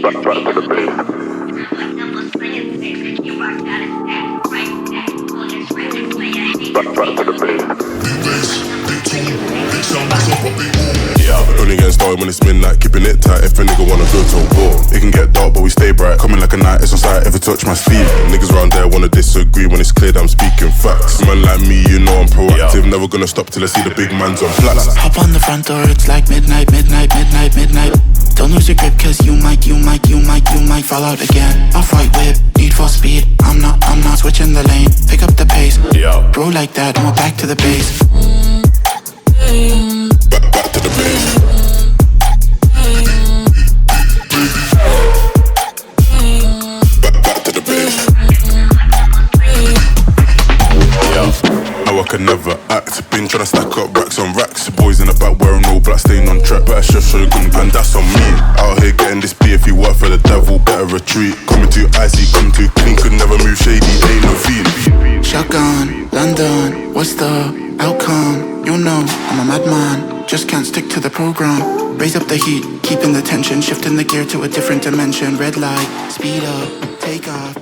Only getting started when it's midnight, keeping it tight if a nigga wanna go to war. It can get dark but we stay bright, coming like a night, it's on sight, ever touch my sleeve. Niggas round there wanna disagree when it's clear that I'm speaking facts. Man like me, you know I'm proactive, never gonna stop till I see the big man's on flats. Hop on the front door, it's like midnight. Don't lose your grip cause you might fall out again. Off-white whip, need for speed, I'm not switching the lane. Pick up the pace, bro like that, and we're back to the base. Back to the base. Back to the base. How I can never act. Been tryna stack up racks on racks. Boys in the back wearing all black, staying on track. Better chef shogun, and that's on me. Out here getting this beer. If you work for the devil, better retreat. Coming too icy, come too clean. Could never move shady, ain't no feed. Shotgun, London, what's the outcome? You know, I'm a madman, just can't stick to the program. Raise up the heat, keeping the tension, shifting the gear to a different dimension. Red light, speed up, take off.